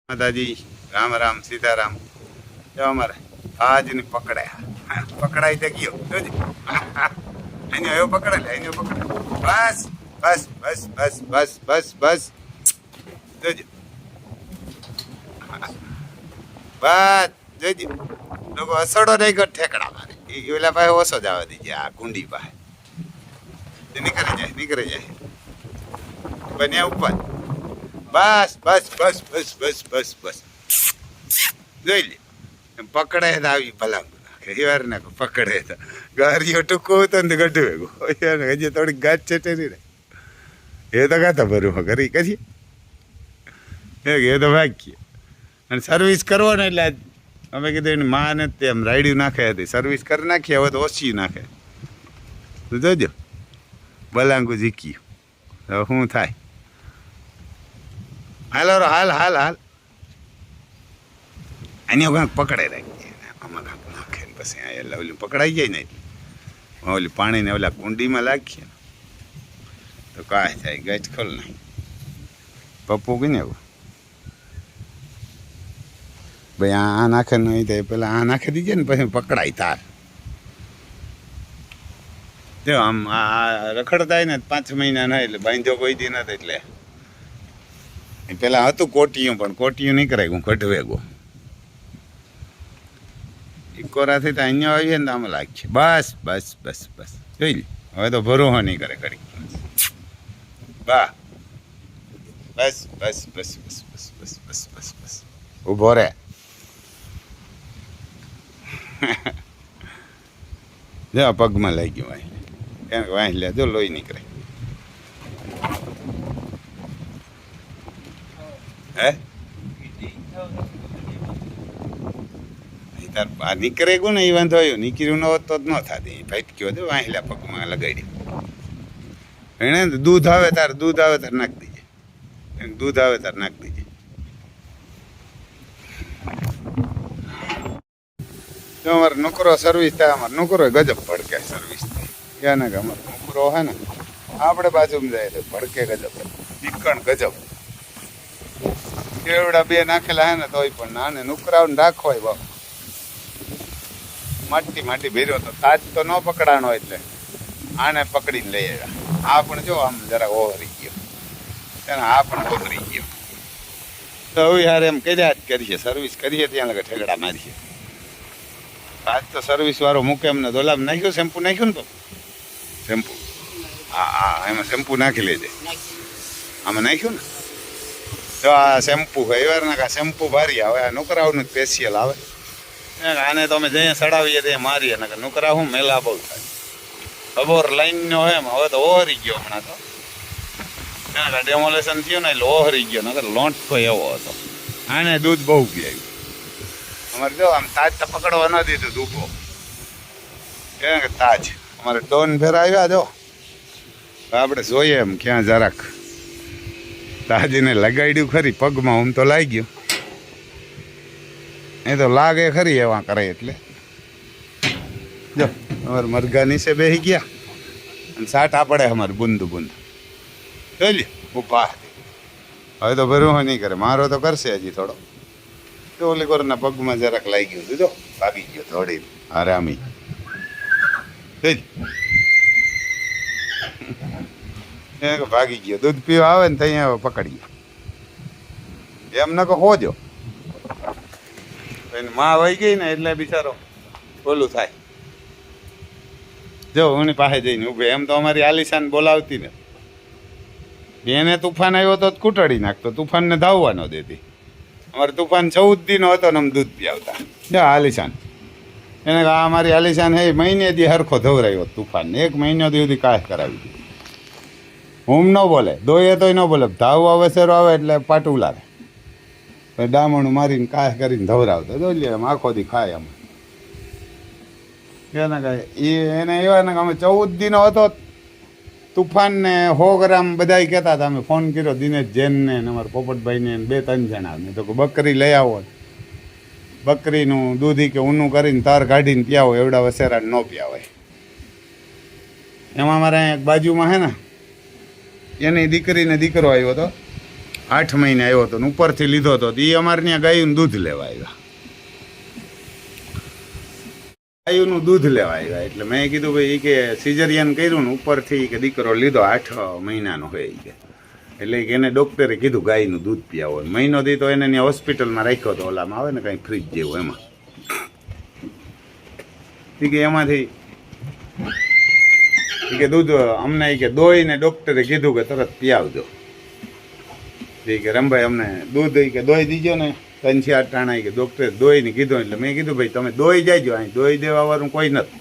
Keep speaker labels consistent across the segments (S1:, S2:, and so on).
S1: માતાજી રામ રામ સીતારામ જો અમારે આજની પકડાયા પકડાઈ તો ગયો જોજે એને એવો પકડે લે એને પકડે બસ બસ બસ બસ બસ બસ બસ જોજે બસ જોજે લોકો અસડો નહીં કર ઠેકડા મારે એ ઓલા પાસે ઓછો જવા દીજે આ કુંડી પાસે નીકળી જાય બન્યા ઉપર બસ બસ બસ બસ બસ બસ બસ જોઈ લે પકડે તો આવી ભલાંગ વાર ને પકડે તો ગારીઓ ટૂંકો હતો ને ગઢ ભેગો હજી થોડીક ગાંઠ ચટેરી ને એ તો ગાતા ભરું કરી કરીએ એ તો ભાગીએ અને સર્વિસ કરવો ને એટલે અમે કીધું એની માને તેમ રાયડ્યું નાખે હતી સર્વિસ કરી નાખીએ હવે તો ઓછી નાખે તું જોજો ભલાંગુ જીક્યું હવે શું થાય હાલ હાલ હાલ હાલ અહીંયા કાંઈક પકડાઈ રાખીએ આમાં કાંઈક નાખે ને પછી અહીંયા ઓલું પકડાઈ જાય ને ઓલી પાણીને ઓલા કુંડીમાં નાખીએ ને તો કાંઈ થાય ગાંઠ ખોલ નહીં પપ્પુ કહીને એવું ભાઈ આ નાખે નહીં થાય પેલા આ નાખી દીજે ને પછી પકડાય તાર જો આમ આ રખડતા ને 5 મહિના ના એટલે બાંધો કોઈ દી નથી એટલે પેલા હતું કોટિયું પણ કોટિયું નહીં કરાય હું કઢવેગો ઇકોરાથી તો અહીંયા આવીએ ને તો આમાં લાગીએ બસ બસ બસ બસ જોઈ લે હવે તો ભરોહો નહીં કરે ઘડી વાહ બસ બસ બસ બસ બસ બસ બસ બસ બસ ઊભો રે જો પગમાં લઈ ગયું વાંહી એને વાંહી લે જો લોહી નીકળે હે તાર આ નીકળે ગયું ને એ વાંધો આવ્યો નીકળ્યું ન હોત તો જ ન થાતી ફટક્યો તો વાંહેલા પગમાં લગાડ્યું એને દૂધ આવે તાર નાખી દીજે દૂધ આવે તાર નાખી દીજે જો અમારે નોકરો સર્વિસ થાય અમારે નોકરો ગજબ ભડકે સર્વિસ થાય ક્યાં ના કે અમારે નોકરો હે ને આપણે બાજુમાં જાય તો ભડકે ગજબ ચીકણ ગજબ કેવડા 2 નાખેલા હે ને તોય પણ નાને નુકરાવને રાખવાય બાપ માટી ભેર્યો તો તાજ તો ન પકડાનો એટલે આને પકડીને લઈ આવ્યા આ પણ જો આમ જરા ઓહરી ગયો તેને આ પણ ઓહરી ગયો તો હવે યાર એમ કર્યા જ કરીએ સર્વિસ કરીએ ત્યાં લગે ઠેકડા મારીએ આજ તો સર્વિસ વાળો મૂકે એમને દોલામ નાખ્યું શેમ્પુ નાખ્યું ને તો શેમ્પુ હા એમાં શેમ્પુ નાખી લેજે આમાં નાખ્યું ને જો આ શેમ્પુ હોય એવાર ના આ શેમ્પુ ભારી આવે આ નોકરાઓનું સ્પેશિયલ આવે આને તો અમે જઈએ સડાવીએ ત્યાં મારીએ ને નોકરા હું મેલા બહુ થાય ખબર લાઈનનો હોય એમ હવે તો ઓહરી ગયો હમણાં તો ડેમોલેશન થયું ને એટલે ઓહરી ગયો નકર લોન્ટ તો એવો હતો આને દૂધ બહુ પીવાયું અમારે જો આમ તાજ તો પકડવા ન દીધું દૂધો કે તાજ અમારે ડોન ફેરા આવ્યા જો આપણે જોઈએ એમ ક્યાં જરાક તાજીને લગાડ્યું ખરી પગમાં હું તો લાગી ગયો એ તો લાગે ખરી એવા કરે એટલે જો અમારે મરઘા નીચે બેસી ગયા અને સાટા પડે અમારે બુંદ જોઈ ઉભા હવે તો ભરું નહીં કરે મારો તો કરશે હજી થોડો તો ઓલી કોરના પગમાં જરાક લાગી ગયું દીધો ભાગી ગયો થોડી આરામી ભાગી ગયો દૂધ પીવા આવે ને ત્યાં પકડીએ એમ ન કહો હોજો માં વહી ગઈ ને એટલે બિચારો ઓલું થાય જો એની પાસે જઈને ઉભે એમ તો અમારી આલિશાન બોલાવતી ને એને તુફાન આવ્યો તો કૂટડી નાખતો તુફાનને ધાવવા ન દેતી અમારે તુફાન 14 દીનો હતો ને આમ દૂધ પીવતા જો આલિશાન એને આ અમારી આલિશાન હે મહિને દી હરખો ધવરાયો તુફાન 1 મહિનો સુધી કાંઈ કરાવી દીધું હું ન બોલે દોયે તોય ન બોલે ધાવવા અવસરો આવે એટલે પાટું લાગે ડામણું મારીને કાંઈ કરીને ધવરાવતો જોઈ લે આમ આખો દી ખાય આમ એને કાંઈ એને એવા ને અમે 14 દીનો હતો તુફાનને 100 ગ્રામ બધા કહેતા હતા અમે ફોન કર્યો દિનેશ જૈનને ને અમારા પોપટભાઈને 2-3 જણા મેં તો બકરી લઈ આવો બકરીનું દૂધી કે ઊનું કરીને તાર કાઢીને પીયાવો એવડા વસેરા ન પીયાવાય એમાં અમારે બાજુમાં હે ને એની દીકરીને દીકરો આવ્યો હતો 8 મહિને આવ્યો હતો ને ઉપરથી લીધો હતો. એ અમારે ત્યાં ગાયનું દૂધ લેવા આવ્યા. ગાયનું દૂધ લેવા આવ્યા એટલે મેં કીધું ભાઈ એ કે સિઝરિયન કર્યું ને ઉપરથી કે દીકરો લીધો 8 મહિનાનો હોય કે એટલે કે એને ડૉક્ટરે કીધું ગાયનું દૂધ પીવો. મહિનો દી તો એને ત્યાં હોસ્પિટલમાં રાખ્યો હતો, ઓલામાં આવે ને કંઈ ફ્રીજ જેવું એમાં. એ કે એમાંથી કે દૂધ અમને કે દોઈને ડૉક્ટરે કીધું કે તરત પીવજો. એ કે રમભાઈ અમને દૂધ કે દોઈ દીજો ને 3-4 ટાણા કે ડૉક્ટરે દોઈને કીધું. એટલે મેં કીધું ભાઈ તમે દોઈ જાયજો, અહીં દોઈ દેવાવાળું કોઈ નથી,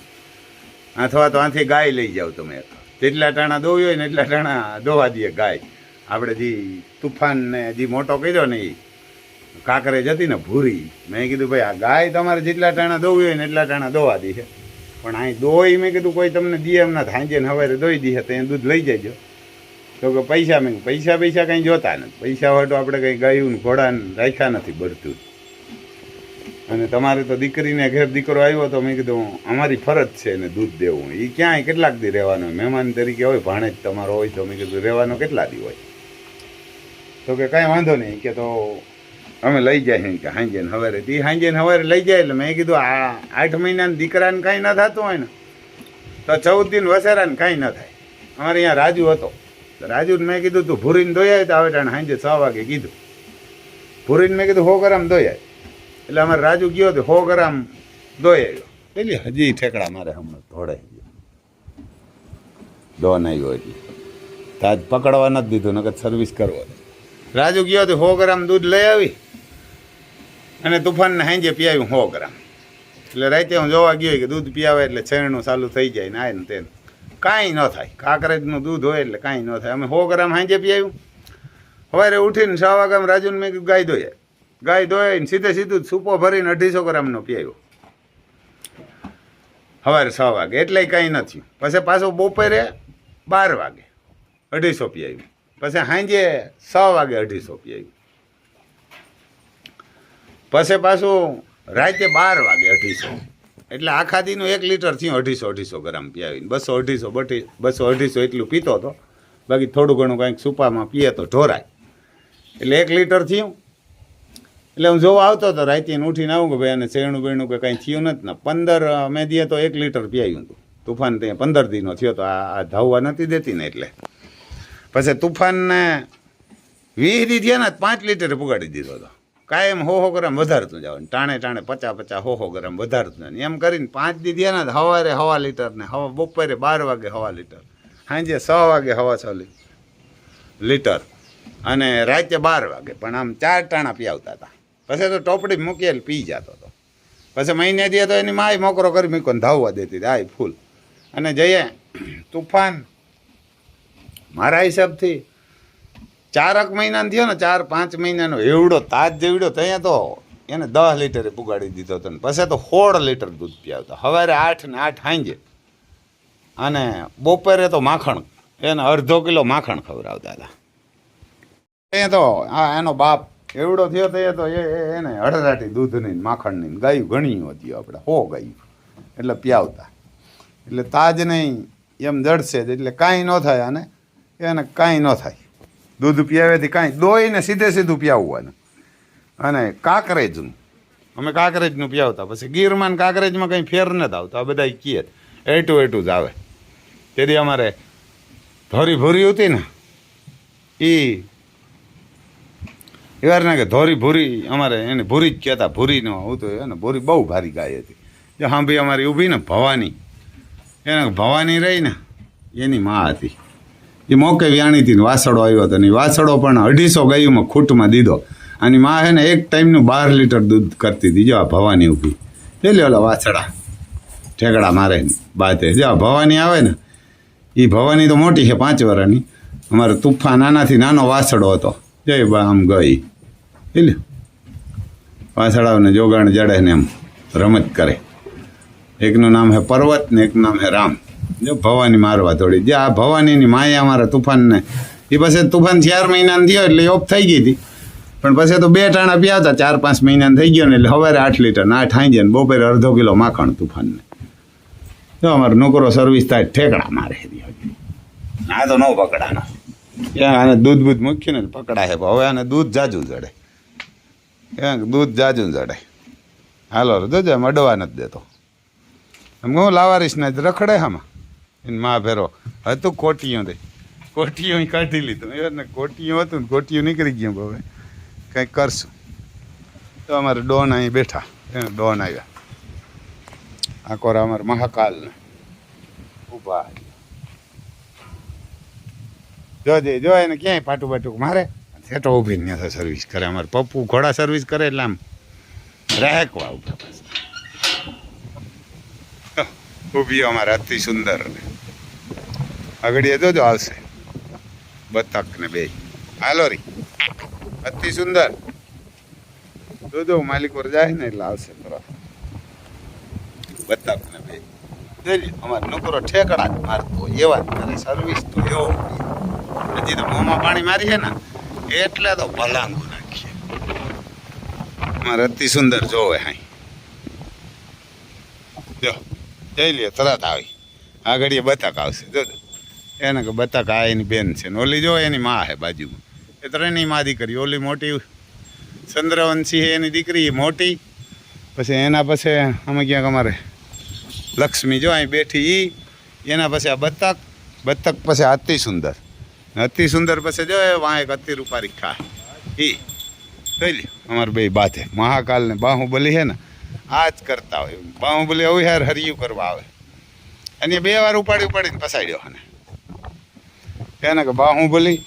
S1: અથવા તો આથી ગાય લઈ જાઓ તમે. જેટલા ટાણા દોવી હોય ને એટલા ટાણા દોવા દઈએ ગાય. આપણે જે તુફાનને જે મોટો કર્યો ને એ કાંકરે જતી ને ભૂરી, મેં કીધું ભાઈ આ ગાય તમારે જેટલા ટાણા દોવી હોય ને એટલા ટાણા દોવા દઈએ, પણ અહીં દોઈ મેં કીધું કોઈ તમને દે એમ ના સાંજે ને સવારે દોઈ દઈએ તો એ દૂધ લઈ જજો. તો કે પૈસા મેં પૈસા કંઈ જોતા નથી, પૈસા હોય તો આપણે કંઈ ગાયું ઘોડાને રાખ્યા નથી ભરતું. અને તમારે તો દીકરીને ઘેર દીકરો આવ્યો તો મેં કીધું અમારી ફરજ છે એને દૂધ દેવું. એ ક્યાંય કેટલાક દી રહેવાનું, મહેમાન તરીકે હોય, ભાણે જ તમારો હોય તો મેં કીધું રહેવાનો કેટલા દી હોય. તો કે કાંઈ વાંધો નહીં કે તો અમે લઈ જાય કે સાંજે ને સવારે. તે સાંજે ને સવારે લઈ જાય. એટલે મેં કીધું આ 8 મહિનાના દીકરાને કાંઈ ન થતું હોય ને તો 14 દિન વસેરાને કાંઈ ન થાય. અમારે અહીંયા રાજુ હતો, રાજુને મેં કીધું તું ભૂરીને ધોઈ તો આવે ટાણે સાંજે 6 વાગે કીધું. ભૂરીને મેં કીધું 100 ગ્રામ ધોઈ આવે. એટલે અમારે રાજુ ગયો તો 100 ગ્રામ ધોઈ આવ્યો. એટલે હજી ઠેકડા મારે હમણાં ધોડાઈ ગયો, દોન આવ્યો એટલે તાજ પકડવા નથી દીધું, નકર સર્વિસ કરવો. રાજુ ગયો તો 100 ગ્રામ દૂધ લઈ આવી અને તુફાનને સાંજે પીવ્યું 100 ગ્રામ. એટલે રાતે હું જોવા ગયો કે દૂધ પીવે એટલે છેણનું ચાલુ થઈ જાય ને આ ને તેને કાંઈ ન થાય. કાંકરેજનું દૂધ હોય એટલે કાંઈ ન થાય. અમે 100 ગ્રામ સાંજે પીવ્યું. સવારે ઉઠીને 6 વાગ્યામાં રાજુને મેં કીધું ગાય ધોઈએ. ગાય ધોઈને સીધું સૂપો ભરીને 250 ગ્રામનો પીવ્યો સવારે 6 વાગે. એટલે કાંઈ નથી. પછી પાછું બપોરે 12 વાગે 250 પીવ્યું. પછી સાંજે 6 વાગે 250 પીવ્યું. પછી પાછું રાતે 12 વાગે 250. એટલે આખા દીનું 1 લીટર થયું 250 ગ્રામ પીવીને 200 એટલું પીતો હતો. બાકી થોડું ઘણું કાંઈક સુપામાં પીએ તો ઢોરાય. એટલે 1 લીટર થયું. એટલે હું જોવા આવતો હતો રાતે ઉઠીને આવું કે ભાઈ અને શેરણું બેણું કે કાંઈ થયું નથી ને. 15 મેં દીએ તો 1 લીટર પીવ્યું હતું. તુફાન ત્યાં 15 દીનો થયો તો આ ધાવવા નથી દેતી ને એટલે. પછી તુફાનને 20 દી થયા ને 5 લીટરે પુગાડી દીધો હતો. કાયમ 100 ગ્રામ વધારતું જાવ, ટાણે 50 100 ગ્રામ વધારતું જાય. એમ કરીને 5 દી થયા ને સવારે 1.5 લીટર ને બપોરે 12 વાગે 1.5 લીટર, સાંજે 6 વાગે 6.5 લીટર અને રાતે 12 વાગે. પણ આમ 4 ટાણા પીવતા હતા. પછી તો ટોપડી મૂકેલ પી જતો હતો. પછી મહિને દે તો એની માય મોકરો કરી મૂકીને ધાવવા દેતી હતી આ ફૂલ. અને જઈએ તુફાન મારા હિસાબથી 4 મહિનાનો થયો ને 4-5 મહિનાનો એવડો તાજ જેવડો ત્યાં તો એને 10 લીટરે પુગાડી દીધો હતો. ને પછી તો 16 લીટર દૂધ પીવતા. સવારે 8 ને 8 સાંજે. અને બપોરે તો માખણ એને 1/2 કિલો માખણ ખવડાવતા હતા. એ તો આ એનો બાપ એવડો થયો તો એને અડરાટી દૂધની માખણની ગાયું ઘણી હતી આપણે 100 ગાયું એટલે પીવતા. એટલે તાજ નહીં એમ જડશે જ એટલે કાંઈ ન થાય. અને એને કાંઈ ન થાય. દૂધ પીવાથી કાંઈ દોઈને સીધું પીવવાનું. અને કાંકરેજનું અમે કાંકરેજનું પીવતા. પછી ગીરમાં ને કાંકરેજમાં કંઈ ફેર નથી આવતો. આ બધા કીએ એટું જ આવે. તેથી અમારે ધોરી ભૂરી હતી ને એવાર ના કે ધોરી ભૂરી અમારે એને ભૂરી જ કહેતા. ભૂરીનો હતું એને ભૂરી બહુ ભારી ગાય હતી. જો સાંભળી અમારી ઊભી ને ભવાની, એને ભવાની રહી ને એની માં હતી. એ મોકે વ્યાણી હતી ને વાસળો આવ્યો હતો ને વાસળો પણ 250 ગાયુંમાં ખૂટમાં દીધો. આની માં છે ને એક ટાઈમનું 12 લીટર દૂધ કરતી હતી. જો આ ભવાની ઊભી એટલે ઓલા વાસળા ઠેકડા મારે બાતે. જો આ ભવાની આવે ને એ ભવાની તો મોટી છે 5 વર્ષની. અમારે તુફાન નાનાથી નાનો વાસળો હતો. જય બા આમ ગઈ એટલે વાસળાઓને જોગાણ જડે ને એમ રમત કરે. એકનું નામ છે પર્વત ને એકનું નામ છે રામ. જો ભવાની મારવા થોડી. જે આ ભવાનીની માયા અમારા તુફાનને એ પછી તુફાન 4 મહિનાનો થયો એટલે ઓફ થઈ ગઈ હતી. પણ પછી તો 2 ટાણા પીવતા. 4-5 મહિનાનો થઈ ગયો ને એટલે સવારે 8 લીટર 8 સાંજે ને બપોરે 1/2 કિલો માખણ તુફાનને. જો અમારો નોકરો સર્વિસ થાય ઠેકડા મારે. આ તો ન પકડાનો ત્યાં આને દૂધ બૂધ મૂક્યું ને પકડાય હવે આને દૂધ જાજુ જડે દૂધ જાજુ જડે હાલો જોજે અડવા નથી દેતો એમ હું લાવારીશ ને રખડે આમાં એને માં ભેરો હતું કોટીયું દે કોટીયું કાઢી લીધું એ ને કોટીયું હતું ને કોટીયું નીકળી ગયું હવે કંઈક કરશું તો અમારે ડોન અહીં બેઠા એને ડોન આવ્યા આ કોરા અમારે મહાકાલને ઊભા જોજે જો એને ક્યાંય પાટું બાટું મારે સેટો ઊભી ત્યાં સર્વિસ કરે અમારે પપ્પુ ઘોડા સર્વિસ કરે એટલે આમ રહેકવા ઉભા ઊભી અમારે અતિ સુંદર આગળ જોજો આવશે બતક ને બે હાલો રી અતિ સુંદર જોજો માલિક પર જાય ને એટલે આવશે તરત બતક ને બે જોઈ અમારે નોકરો ઠેકડા મારતો એવા જ કરે સર્વિસ તો એવો હજી તો મોંમાં પાણી મારી છે ને એટલે તો ભલાંગુ નાખીએ અમારે અતિ સુંદર જોવે હાઈ જો જઈ લે તરત આવી આગળ એ બતક આવશે જોજો એને કે બતક આ એની બેન છે ને ઓલી જો એની માં છે બાજુમાં એ ત્રણેય માં દીકરી ઓલી મોટી ચંદ્રવંશી છે એની દીકરી મોટી પછી એના પછી અમે ક્યાંક અમારે લક્ષ્મી જો અહીં બેઠી એના પછી આ બતક પછી અતિ સુંદર પછી જો વાં એક અતિ રૂપારી ખા એ જોઈ લ્યો અમારે બે બાથે મહાકાલ ને બાહુબલી છે ને આ જ કરતા હોય બાહુબલી આવું યાર હરિયું કરવા આવે અને 2 વાર ઉપાડીને પસાડ્યો અને એને કે બાહુબલી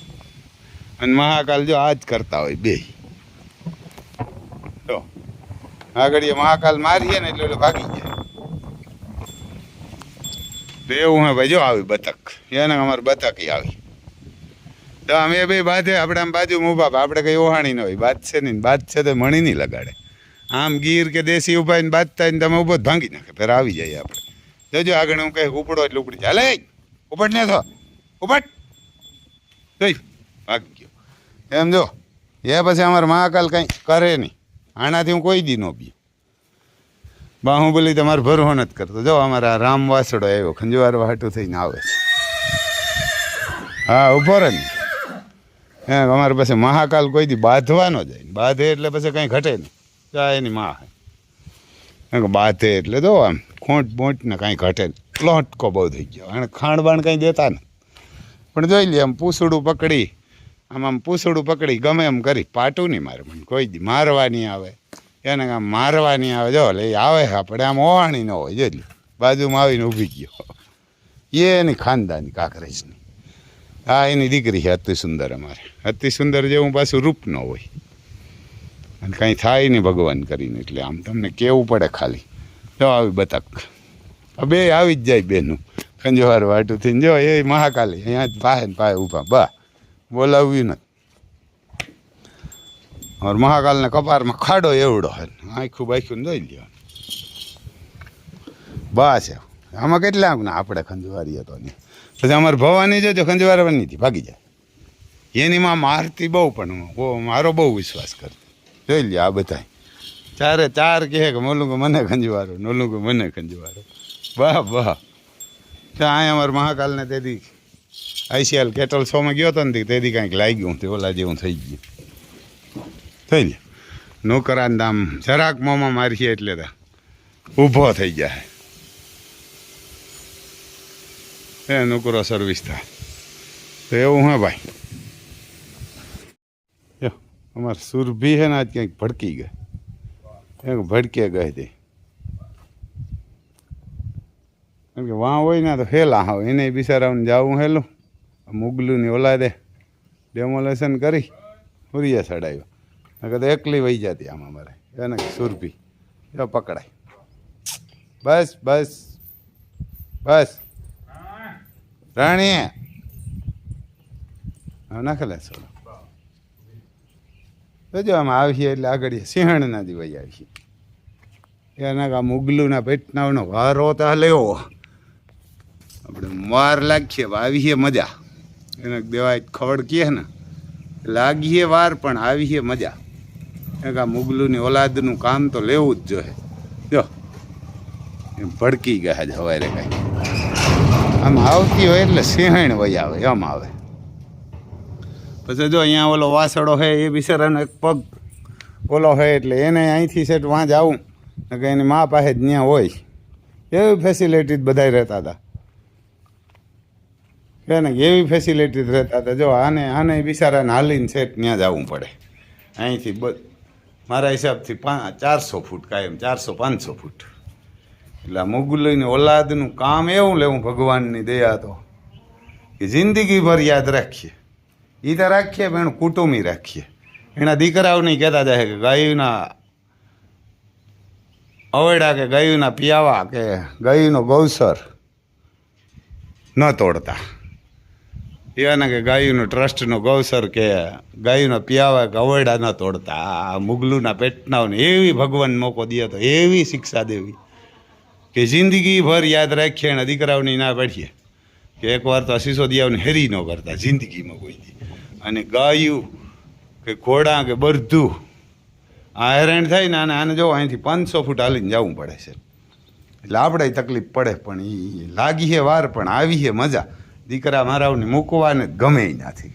S1: અને મહાકાલ જો આ જ કરતા હોય બે તો આગળ મહાકાલ મારીએ ને એટલે ભાગી જાય તો એવું હે ભાઈ જો આવી બતક એને અમારે બતકી આવી તો અમે બે બાધે આપણે આમ બાજુ ઊભા આપણે કંઈ ઓહાણી ન હોય બાદ છે નહીં બાદ છે તો મણી નહીં લગાડે આમ ગીર કે દેશી ઉભા ને બાજતા ને તમે ઊભો ભાંગી નાખે ફેર આવી જાય આપણે જોજો આગળ હું કંઈ ઉપડો એટલે ઉપડી જાય લે ઉપડ ને થો ઉપડ જોઈ ભાગી ગયો એમ જો એ પછી અમારે મહાકાલ કંઈ કરે નહીં આનાથી હું કોઈ દી ન પીએ બાહુબલી તમારે ભરવો નથી કરતો જો અમારા રામ વાસડો આવ્યો ખંજવાર વાટું થઈને આવે છે હા ઉભો રહે ને અમારે પછી મહાકાલ કોઈ દી બાંધવાનો જાય બાંધે એટલે પછી કંઈ ઘટે નહીં જાય એની માં બાંધે એટલે જો આમ ખોટ બોટ ને કાંઈ ઘટે નહીં લોટકો બહુ થઈ ગયો અને ખાંડ બાણ કંઈ દેતા ને પણ જોઈ લે આમ પૂસડું પકડી આમ પૂસડું પકડી ગમે એમ કરી પાટું નહીં મારે મને કોઈ દી મારવા નહીં આવે એને આમ મારવા નહીં આવે જો લે આવે આપણે આમ ઓવાણી ન હોય જોઈ લે બાજુમાં આવીને ઊભી ગયો એની ખાનદાની કાંકરેજની હા એની દીકરી છે અતિ સુંદર અમારે અતિ સુંદર જેવું પાછું રૂપ ન હોય અને કાંઈ થાય નહીં ભગવાન કરીને એટલે આમ તમને કેવું પડે ખાલી જો આવી બતક બે આવી જ જાય બેનું ખંજવાર વાટું થઈને જો એ મહાકાલી અહીંયા જ પાહે ને પાહે ઊભા બા બોલાવ્યું નથી और महाकाल ने कपार में खाड़ो एवड़ो है आँखू बाखू जोई लो बस आम के आपणे खंजवारीए तो नहीं पीछे अमर भवानी जो खंजवारवानी थी भागी जाए एनी मां मारती बहु पण वो मारो बहु विश्वास करती जोई लो आ बताए चारे चार कहे कि मोलू को मने खंजवारो नोलू को मने खंजवारो वाह वाह तो आ अमर महाकाल ने तेदी ICL केटल शो में गयो तो तेदी कंईक लाग्युं ओला जेवुं थई गयुं થઈ લે નોકરાન દામ જરાક મોંમાં મારીએ એટલે તો ઊભો થઈ જાય એ નોકરો સર્વિસ થાય તો એવું હે ભાઈ જો અમારે સુરભી છે ને આજ ક્યાંક ભડકી ગઈ એક ભડકે ગઈ તે કેમ કે વાં હોય ને તો હેલા હોય એને બિચારાને જવું હેલું મુગલુંની ઓલાદે ડેમોલેશન કરી હુરિયા ચડાવ્યો નકર એકલી વહી જતી આમ અમારે એને સુરભી જો પકડાય બસ બસ બસ રાણી હા નાખેલા સોલો જો આમ આવીએ એટલે આગળ સિંહણના દી વહી આવીએ એના આ મુગલુના પેટનાનો વારો તો લેવો આપણે વાર લાગીએ આવીએ મજા એને દેવાય ખવડ કહે ને લાગીએ વાર પણ આવીએ મજા આ મુગલુની ઓલાદનું કામ તો લેવું જ જોઈએ જો એમ ભડકી ગયા જ હવારે કાંઈ આમ આવતી હોય એટલે સિંહણ વહી આવે એમ આવે પછી જો અહીંયા ઓલો વાસળો છે એ બિચારાનો એક પગ ઓલો છે એટલે એને અહીંથી સેટ વાં જ આવું કે એની મા પાસે જ ત્યાં હોય એવી ફેસિલિટી બધાય રહેતા હતા કે ને એવી ફેસિલિટી રહેતા હતા. જો આને બિચારાને હાલીને સેટ ત્યાં જ આવવું પડે અહીંથી મારા હિસાબથી 400 ફૂટ કાયમ 400-500 ફૂટ. એટલે મુગલોની ઓલાદનું કામ એવું લેવું ભગવાનની દયા તો કે જિંદગીભર યાદ રાખીએ. એ તો રાખીએ પણ એનું કુટુંબી રાખીએ. એના દીકરાઓને કહેતા જાય કે ગાયુના અવેડા કે ગાયુના પિયાવા કે ગાયુનો ગૌસર ન તોડતા. એવાના કે ગાયુનો ટ્રસ્ટનો ગૌસર કે ગાયુનો પિયાવા કે અવેડા ન તોડતા. આ મુગલુના પેટનાઓને એવી ભગવાન મોકો દે તો એવી શિક્ષા દેવી કે જિંદગીભર યાદ રાખીએ. એના દીકરાઓની ના પાડીએ કે એકવાર તો સિસોદિયાઓને હેરી ન કરતા જિંદગીમાં કોઈ દી. અને ગાયું કે ઘોડા કે બધું આ હેરાન થાય ને આને જો અહીંથી 500 ફૂટ હાલીને જવું પડે છે. એટલે આપણે તકલીફ પડે પણ એ લાગી હે વાર પણ આવી હે મજા. દીકરા મારાઓને મૂકવાને ગમે નથી.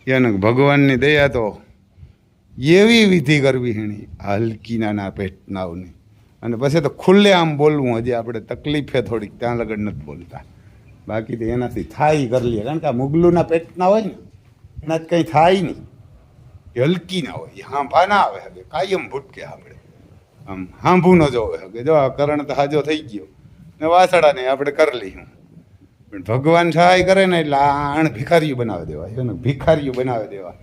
S1: એને ભગવાનની દયા તો એવી વિધિ કરવી એની હલકીના પેટનાઓની. અને પછી તો ખુલ્લે આમ બોલવું. હજી આપણે તકલીફે થોડીક ત્યાં લગન નથી બોલતા. બાકી તો એનાથી થાય કરી લઈએ. કારણ કે આ મુગલુના પેટના હોય ને એનાથી કંઈ થાય નહીં. એ હલકી ના હોય. એ હાંભા ના આવે હવે કાયમ ભૂટકે આપણે આમ હાંભું ન જોવે હવે. જો આ કરણ તો હાજો થઈ ગયો ને વાસળાને આપણે કરી લઈશું. પણ ભગવાન સહાય કરે ને એટલે આણ ભિખારીઓ બનાવી દેવા. એને ભિખારીઓ બનાવી દેવા.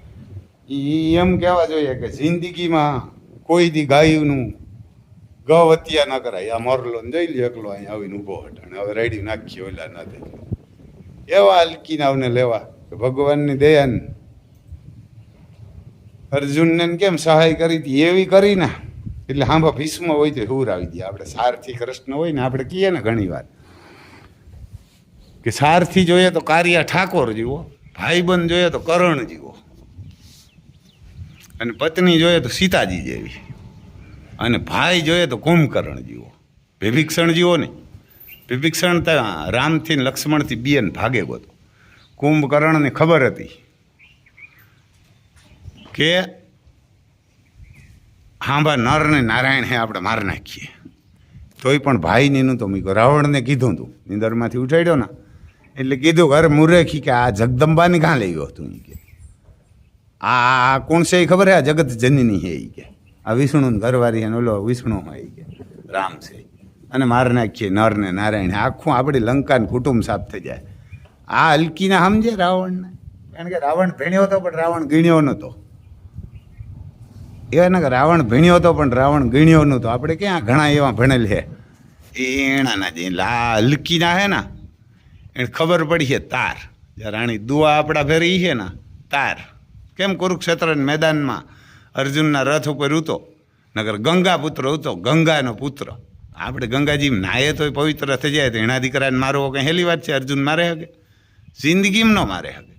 S1: એ એમ કહેવા જોઈએ કે જિંદગીમાં કોઈ દી ગાયુંનું ગવત્યા ન કરાય. આ મોરલો જોઈ લ્યો એકલો અહીંયા આવીને ઊભો હટાણે હવે રેડી નાખીએ ઓલા ના થઈ એવા હલકીનાવને લેવા કે ભગવાનની દયાન અર્જુનને કેમ સહાય કરી હતી એવી કરી ને એટલે હાંભા ભીષ્મ હોય તો હુર આવી દે. આપણે સારથી કૃષ્ણ હોય ને આપણે કહીએ ને ઘણી વાર કે સારથી જોઈએ તો કારિયા ઠાકોર જીવો, ભાઈબંધ જોઈએ તો કરણ જીવો, અને પત્ની જોઈએ તો સીતાજી જેવી, અને ભાઈ જોઈએ તો કુંભકર્ણ જીવો. વિભીક્ષણ જીવો ને વિભીક્ષણ તો રામથી લક્ષ્મણથી બેન ભાગે ગયો. કુંભકર્ણને ખબર હતી કે હાંભા નર ને નારાયણ હે આપણે મારી નાખીએ. તોય પણ ભાઈનીનું તો મેં રાવણને કીધું તું નીંદરમાંથી ઉઠાડ્યો ને એટલે કીધું ઘરે મુરેખી કે આ જગદંબાને કાં લઈ ગયો તું કે આ કોણ છે એ ખબર હે? આ જગત જનની હે કે આ વિષ્ણુને ઘરવાળી અને ઓલો વિષ્ણુ હોય કે રામ છે અને મારી નાખીએ નર ને નારાયણ. આખું આપણી લંકાનું કુટુંબ સાફ થઈ જાય. આ હલકીના સમજે રાવણને. કારણ કે રાવણ ભેણ્યો હતો પણ રાવણ ગીણ્યો નહોતો. એવા ને કે રાવણ ભીણ્યો હતો પણ રાવણ ગીણ્યો નહોતો. આપણે ક્યાં ઘણા એવા ભણેલ છે એણાના જે આ હલકીના હે ને એને ખબર પડી છે તાર. જ્યારે આની દુઆ આપણા ફેરી છે ને તાર. કેમ કુરુક્ષેત્રના મેદાનમાં અર્જુનના રથ ઉપર ઉતો નગર ગંગા પુત્ર ઉતો, ગંગાનો પુત્ર. આપણે ગંગાજી નાયે તો પવિત્ર થઈ જાય તો એના દીકરાને મારવો કંઈ હેલી વાત છે? અર્જુન મારે હકે? જિંદગીમાં ન મારે હકે.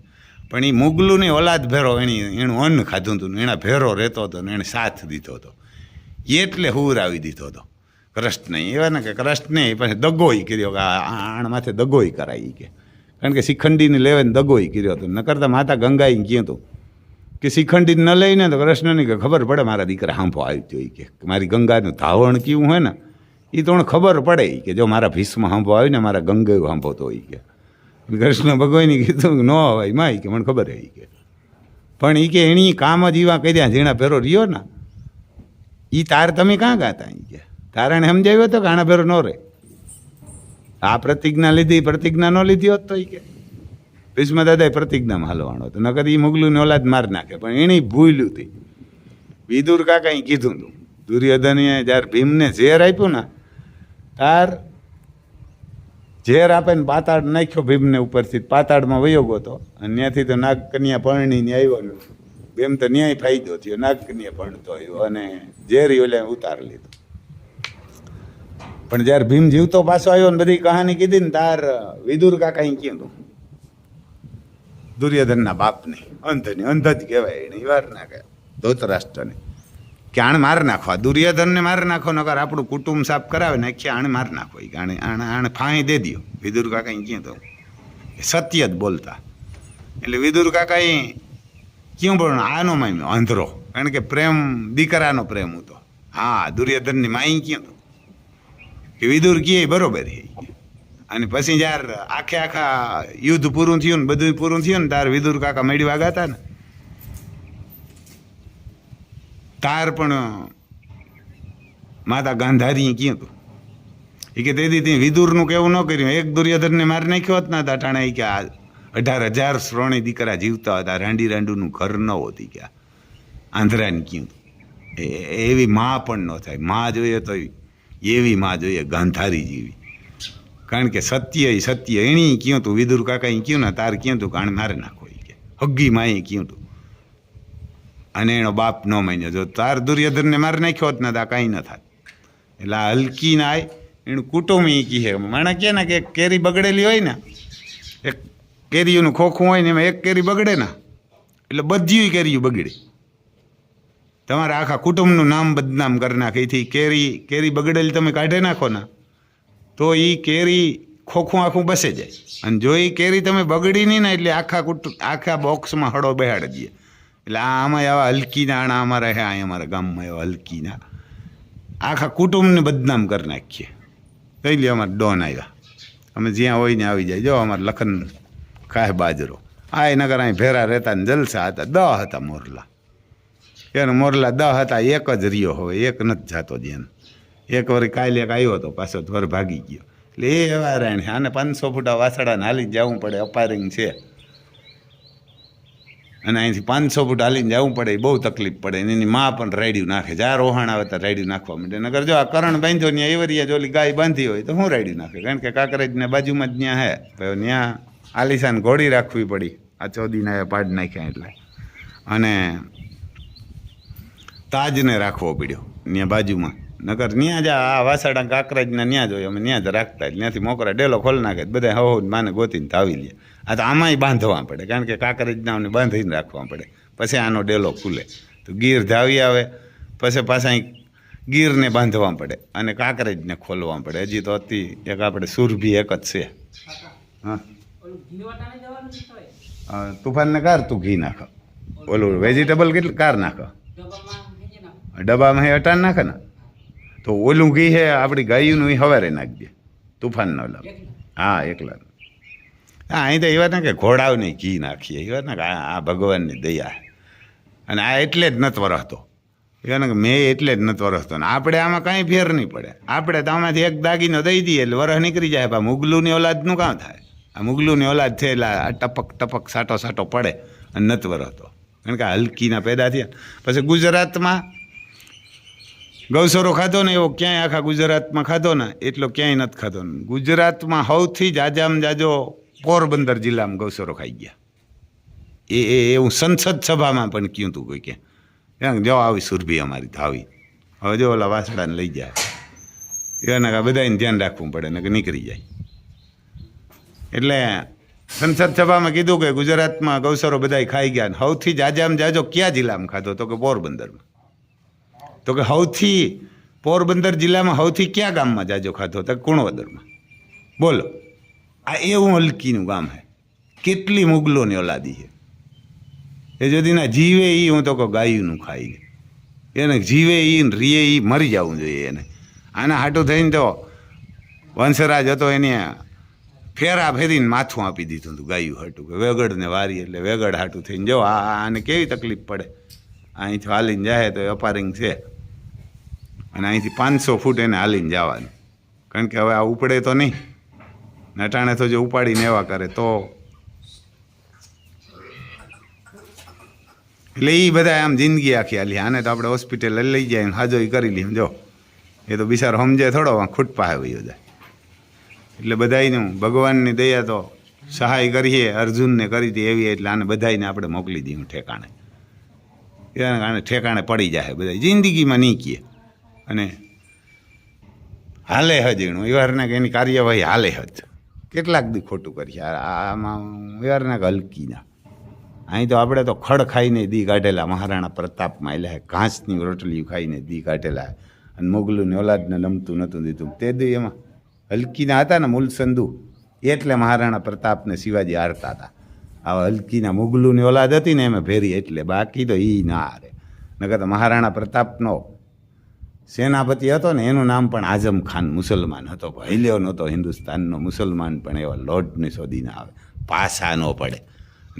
S1: પણ એ મુગલુની ઓલાદ ભેરો એનું અન્ન ખાધું હતું ને એના ભેરો રહેતો હતો ને એને સાથ દીધો હતો એટલે હુરાવી દીધો હતો કૃષ્ણ. એવા ને કે કૃષ્ણે પછી દગોય કર્યો કે આણ માથે દગોય કરાવી કે કારણ કે શિખંડીને લેવે ને દગોય કર્યો હતો. ન કરતા માતા ગંગાએ કહ્યું હતું કે શિખંડી ન લઈને તો કૃષ્ણની કે ખબર પડે મારા દીકરા હાંફો આવી હોય કે મારી ગંગાનું ધાવણ કેવું હોય ને એ તો ખબર પડે કે જો મારા ભીષ્મ હાંફો આવી ને મારા ગંગાયું હાંફોતો હોય કે કૃષ્ણ ભગવાને કીધું ન હોય માં કે મને ખબર હે કે પણ એ કે એની કામ જ એવા કર્યા જેના ભેરો રહ્યો ને એ તાર તમે કાં ગાતા કે તારાને સમજાવ્યો હતો કે આના ભેરો ન રહે. આ પ્રતિજ્ઞા લીધી, પ્રતિજ્ઞા ન લીધી હોત તો એ કે ભીષ્મ દાદાએ પ્રતિજ્ઞામાં હાલવાનો હતો. નકર એ મુગલુને ઓલાદ માર નાખે. પણ એણે ભૂલ્યું હતી. વિદુર કાકાએ કીધું હતું દુર્યોધને જ્યારે ભીમને ઝેર આપ્યું ને તાર ઝેર આપે ને પાતાળ નાખ્યો ભીમને ઉપરથી પાતાળમાં વયો ગયો હતો અને ત્યાંથી તો નાગકન્યા પરણીને આવ્યો ને ભીમ તો ન્યાય ફાયદો થયો. નાગકન્યા પરણતો આવ્યો અને ઝેર ઓલે ઉતાર લીધો. પણ જ્યારે ભીમ જીવતો પાછો આવ્યો ને બધી કહાની કીધી ને તાર વિદુર કાકાએ કીધું દુર્યોધનના બાપને અંધની અંધ જ કહેવાય એને વાર ના કહે ધૃતરાષ્ટ્રને કે આણે માર નાખવા દુર્યોધનને માર નાખો નકર આપણું કુટુંબ સાફ કરાવે ને કે આણે માર નાખો કે આણે ફાંઈ દે દો. વિદુર કાકાએ કીધું સત્ય જ બોલતા. એટલે વિદુર કાકાએ ક્યું પણ આનો મામ્યો અંધરો, કારણ કે પ્રેમ દીકરાનો પ્રેમ હતો. હા, દુર્યોધનની માઈ ક્યાં કે વિદુર કહે બરોબર છે. અને પછી જ્યારે આખા યુદ્ધ પૂરું થયું ને બધું પૂરું થયું ને તાર વિદુર કાકા મેળી વાગાતા ને તાર પણ માતા ગાંધારી ક્યાં હતું એ કે તેથી તે વિદુરનું કેવું ન કર્યું. એક દુર્યોધનને મારી નાખ્યો હોત ને ટાણે કે આ 18,000 શ્રોણી દીકરા જીવતા હતા, રાંડી રાંડુનું ઘર ન હોતી કે આંધ્રાની ક્યું. એવી માં પણ ન થાય. માં જોઈએ તો એવી માં જોઈએ ગાંધારી જેવી. કારણ કે સત્ય એણી ક્યું તું વિદુર કાકા ક્યું ને તાર ક્યું તું કાણ મારે નાખો કે હગ્ગી માએ ક્યું તું. અને એનો બાપ ન માન્યો. જો તાર દુર્યોધનને મારી નાખ્યો હોત ને તો કાંઈ ન થાત. એટલે આ હલકી ના આય એનું કુટુંબ એ કહે માણે કે ને કે કેરી બગડેલી હોય ને, એક કેરીઓનું ખોખું હોય ને એમાં એક કેરી બગડે ને એટલે બધી કેરીઓ બગડે. તમારા આખા કુટુંબનું નામ બદનામ કરી નાખે. એથી કેરી બગડેલી તમે કાઢી નાખો ને તો એ કેરી ખોખું આખું બસે જાય. અને જો એ કેરી તમે બગડી નહીં ને એટલે આખા બોક્સમાં હળો બેહાડી દઈએ. એટલે આમાં એવા હલકીના આણા અમારા હે અહીંયા અમારા ગામમાં એવા હલકીના આખા કુટુંબને બદનામ કરી નાખીએ. કહી લે અમારે ડોન આવ્યા, અમે જ્યાં હોય ને આવી જાય. જો અમારે લખન ખાય બાજરો આ નગર અહીં ભેરા રહેતા ને જલસા હતા. 10 હતા મોરલા, એને મોરલા 10 હતા, એક જ રહ્યો હવે, એક નથી જાતો જેમ. એક વળી કાલે આવ્યો હતો પાછો ઘર ભાગી ગયો. એટલે એ એવા રાણ આને 500 ફૂટા વાસડાને હાલીને જવું પડે, અપારિંગ છે. અને અહીંથી 500 ફૂટ હાલીને જવું પડે, બહુ તકલીફ પડે. એની માં પણ રાયડ્યું નાખે. જા રોહાણ આવે તો રાયડ્યું નાખવા માંડે. નગર જો આ કરણ બાંધ્યો ત્યાં એવરિયા જો ઓલી ગાય બાંધી હોય તો હું રાયડ્યું નાખે. કારણ કે કાંકરેજને બાજુમાં જ ત્યાં હે, ત્યાં આલિશાન ઘોડી રાખવી પડી. આ ચોદીના પાડ નાખ્યા એટલે. અને તાજને રાખવો પડ્યો ત્યાં બાજુમાં. નગર ત્યાં જ આ વાસડા કાંકરેજને ત્યાં જ હોય, અમે ત્યાં જ રાખતા. ત્યાંથી મોકરા ડેલો ખોલ નાખે, બધા હવ માને ગોતીને તાવી લે. આ તો આમાંય બાંધવા પડે, કારણ કે કાંકરેજનાઓને બાંધીને રાખવા પડે, પછી આનો ડેલો ખુલે. તો ગીર ધાવી આવે, પછી પાછા ગીરને બાંધવા પડે અને કાંકરેજને ખોલવા પડે. હજી તો એક આપણે સુરભી એક જ છે. હા, તુફાનને કાર તું ઘી નાખ, ઓલું વેજીટેબલ કેટલું કાર નાખ, ડબ્બામાં હે અટાણ નાખે ને તો ઓલું ઘી હે આપણી ગાયનું એ હવારે નાખી દે તુફાનનો લાવ. હા, એકલા. હા, અહીં તો એવા ના કે ઘોડાવને ઘી નાખીએ, એવા ના કે આ ભગવાનની દયા. અને આ એટલે જ નથી વરસતો, એવા કે મેં એટલે જ નથી વરસતો. ને આપણે આમાં કાંઈ ફેર નહીં પડે. આપણે તો આમાંથી એક દાગીનો દઈ દઈએ એટલે વરસ નીકળી જાય. પણ મુગલુની ઓલાદનું કામ થાય? આ મુગલુની ઓલાદ છે એટલે આ ટપક સાટો પડે અને નથી વરસતો. કારણ કે હલકીના પેદા થયા. પછી ગુજરાતમાં ગૌસરો ખાધો ને એવો ક્યાંય આખા ગુજરાતમાં ખાધો ને એટલો ક્યાંય નથી ખાધો. ને ગુજરાતમાં સૌથી જાજામાં જાજો પોરબંદર જિલ્લામાં ગૌસરો ખાઈ ગયા. એવું સંસદ સભામાં પણ કહ્યું હતું કોઈ ક્યાં જો આવી સુરભી અમારી ધાવી. હવે જો ઓલા વાસડાને લઈ જાય એના બધાને ધ્યાન રાખવું પડે ને કે નીકળી જાય. એટલે સંસદ સભામાં કીધું કે ગુજરાતમાં ગૌસરો બધા ખાઈ ગયા. સૌથી જાજામાં જાજો કયા જિલ્લામાં ખાધો? તો કે પોરબંદરમાં. તો કે સૌથી પોરબંદર જિલ્લામાં સૌથી કયા ગામમાં જાજો ખાધો? તો કુણવદરમાં. બોલો, આ એવું હલકીનું ગામ છે. કેટલી મુગલોની ઓલાદી છે. એ যদি ના જીવે એ હું તો કહું ગાયુંનું ખાઈને એને જીવે એ રીએ એ મરી જવું જોઈએ એને. આના હાટું થઈને તો વંશરાજ હતો એને ફેરા ફેરીને માથું આપી દીધું હતું ગાયું હાટું કે વેગડને વારી. એટલે વેગડ હાટું થઈને જો આને કેવી તકલીફ પડે. અહીંથી હાલીને જાય તો અપારિંગ છે અને અહીંથી 500 ફૂટ એને હાલીને જવાનું. કારણ કે હવે આ ઉપડે તો નહીં, નટાણે તો જો ઉપાડીને એવા કરે તો. એટલે એ બધા આમ જિંદગી આખી હાલી. આને તો આપણે હોસ્પિટલ લઈ જાય હાજો કરી લઈએ. જો એ તો બિચારો સમજે થોડો ખૂટ પાસે વયો જાય. એટલે બધાયનું ભગવાનની દયા તો સહાય કરીએ. અર્જુનને કરી હતી એવી, એટલે આને બધાને આપણે મોકલી દઈએ ઠેકાણે. આને ઠેકાણે પડી જાય બધા જિંદગીમાં નહીં કીએ અને હાલે હજ એનું વ્યવહારના કે એની કાર્યવાહી હાલે હજ. કેટલાક દી ખોટું કરીએ આમાં વ્યવહારના કે હલકીના. અહીં તો આપણે તો ખડ ખાઈને દી કાઢેલા. મહારાણા પ્રતાપમાં એટલે ઘાસની રોટલીઓ ખાઈને દી કાઢેલા. અને મોગલુંની ઓલાદને લમતું નહોતું દીધું તે દી. એમાં હલકીના હતા ને મૂલ સંધુ, એટલે મહારાણા પ્રતાપને શિવાજી હારતા હતા. આ હલકીના મુગલુની ઓલાદ હતી ને એમ ભેરી, એટલે બાકી તો એ ના હારે. નકર તો મહારાણા પ્રતાપનો સેનાપતિ હતો ને એનું નામ પણ આઝમ ખાન મુસલમાન હતો. હૈલ્યો નહોતો હિન્દુસ્તાનનો મુસલમાન, પણ એવા લોટની શોધીને આવે, પાસા ન પડે.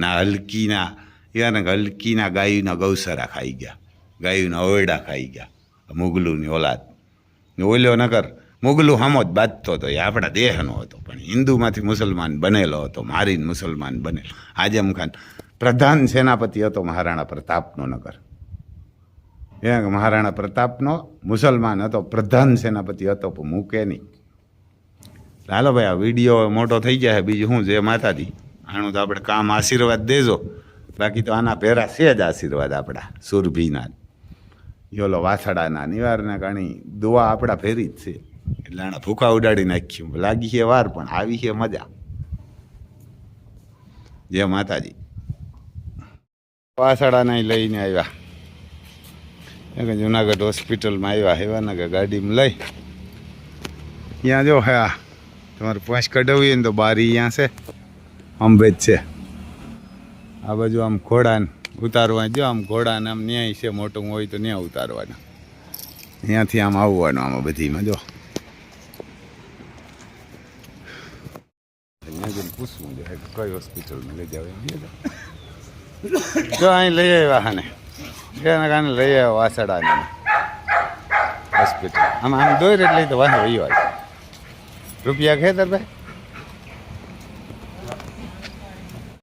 S1: ના હલકીના હલકીના ગાયુના ગૌસરા ખાઈ ગયા, ગાયુના ઓરડા ખાઈ ગયા મુગલુની ઓલાદ. ઓલ્યો નગર મુગલું હામો જ બાંધતો હતો, એ આપણા દેહનો હતો, પણ હિન્દુમાંથી મુસલમાન બનેલો હતો, મારીને મુસલમાન બનેલો. આઝમ ખાન પ્રધાન સેનાપતિ હતો મહારાણા પ્રતાપનો. નગર એ મહારાણા પ્રતાપનો મુસલમાન હતો, પ્રધાન સેનાપતિ હતો, પણ મૂકે નહીં. હાલો ભાઈ, આ વિડીયો મોટો થઈ જાય. બીજું શું, જે માતાજી આનું તો આપણે કામ આશીર્વાદ દેજો. બાકી તો આના પહેરા છે જ આશીર્વાદ આપણા સુરભીના, યોલો વાછડાના નિવારના ઘણી દુઆ આપણા ફેરી જ છે. એટલે આને ભૂખા ઉડાડી નાખ્યું. લાગી છે વાર, પણ આવી છે મજા. જય માતાજી. વાછડાના લઈને આવ્યા, જુનાગઢ હોસ્પિટલમાં આવ્યા. એવાના કે ગાડીમાં લઈ ત્યાં જો હા તમારે પાંચ કઢાવીએ ને તો બારી અહીંયા છે, અંબે જ છે. આ બાજુ આમ ઘોડાને ઉતારવા જો, આમ ઘોડાને આમ ન્યાય છે, મોટું હોય તો ત્યાં ઉતારવાના. અહીંયાથી આમ આવવાનું આમાં બધીમાં જો. અહીંયા જઈને પૂછવું છે કઈ હોસ્પિટલમાં લઈ જાવ. જો અહીં લઈ આવ્યા હાને, એના કારણે લઈ આવ્યા વાસડાને હોસ્પિટલ. આમ દોર એટલે તો વાહ વહી હોય. રૂપિયા ખેતર ભાઈ